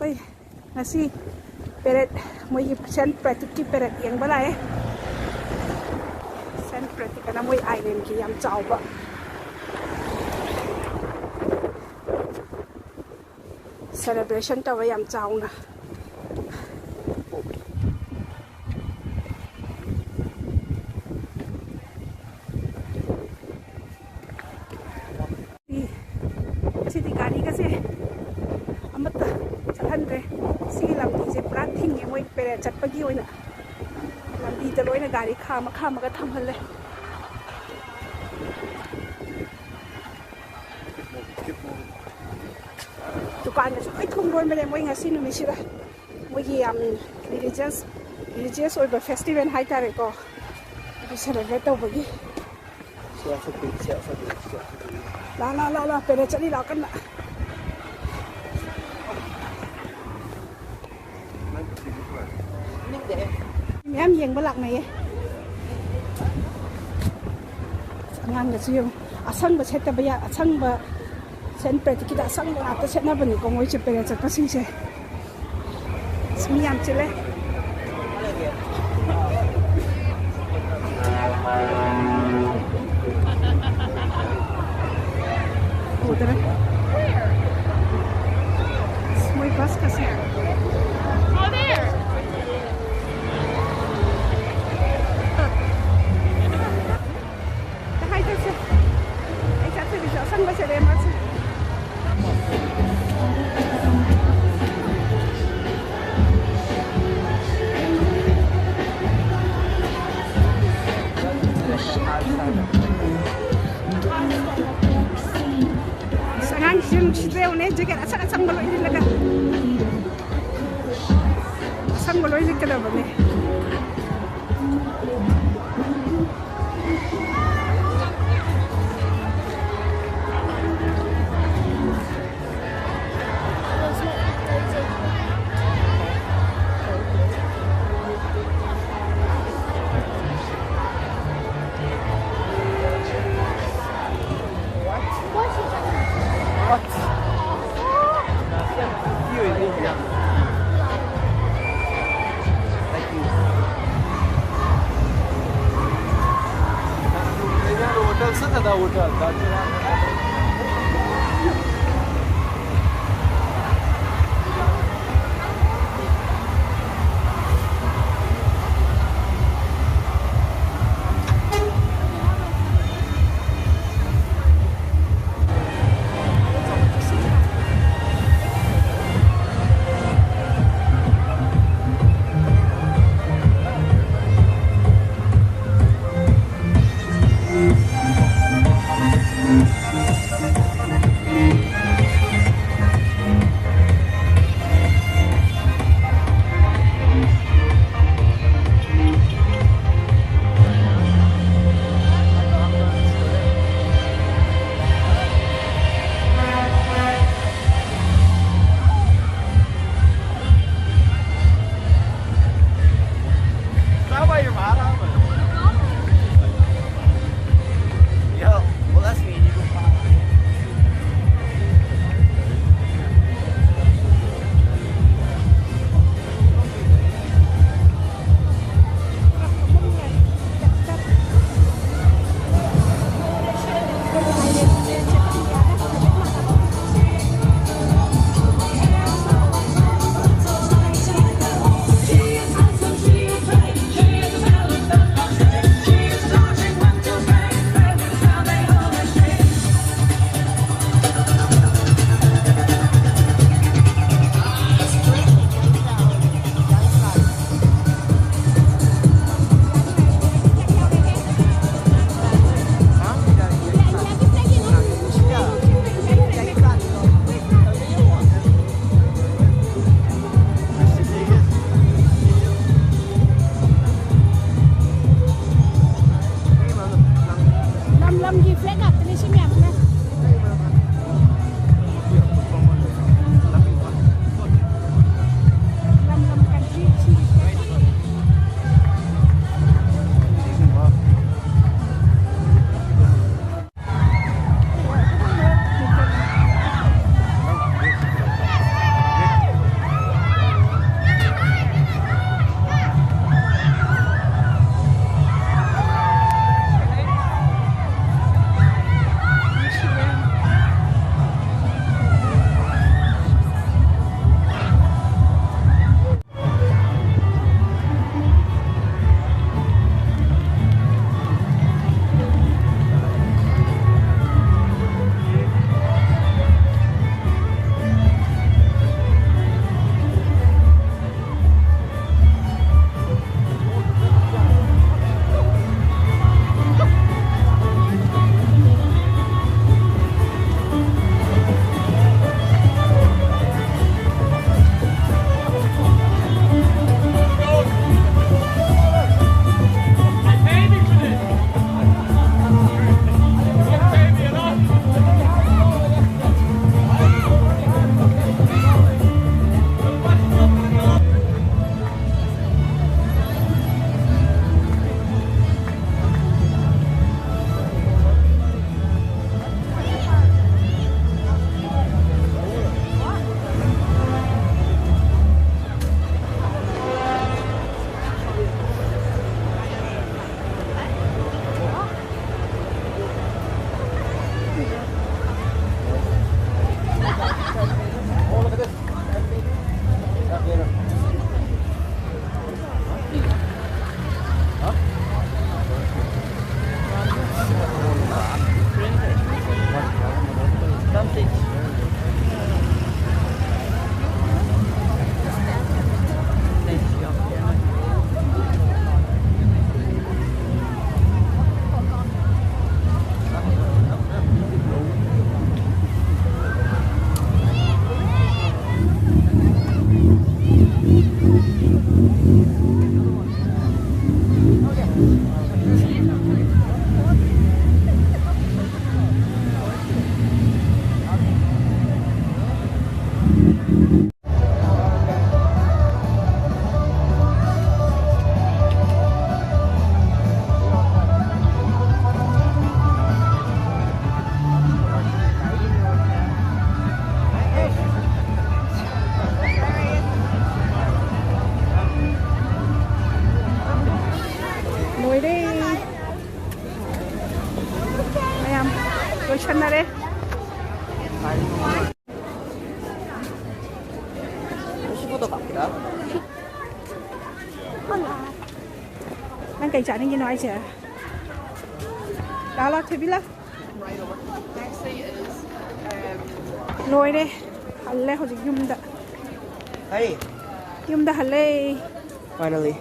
Koi ngasi peret moi sen pratik ki peret yang balai sen pratik kana moi island ki yam chau ba celebration ta wa yam chau na sidi gari ka se amata chalhandre si lamdi se pura thingi moi pere chatpagi oina lamdi ta loina gari khama ga thamhalle dukan ga sai thum roi mele moi ngasi nu misira moi gi am religious oiba festival hai tare ko celebrate to bagi la pere chali la kan em dừng bữa lặng này ngang cái gì asang bữa chết bây giờ asang bữa sen pet kita asang bữa apa chết na bani kong oi cepet cepet sih se semiam cile udah semua pas kasih sangang sim sreu ne juga asang balo ini laga asang balo ini kada bane foto 갑니다. Đang cày trả nên như nói chả. Đó là thôi biết lắm. Right over. Next thing is Rồi đây. Hẳn lê hồi dịch nhung đã. Hey, Nhung đã hẳn lê. finally.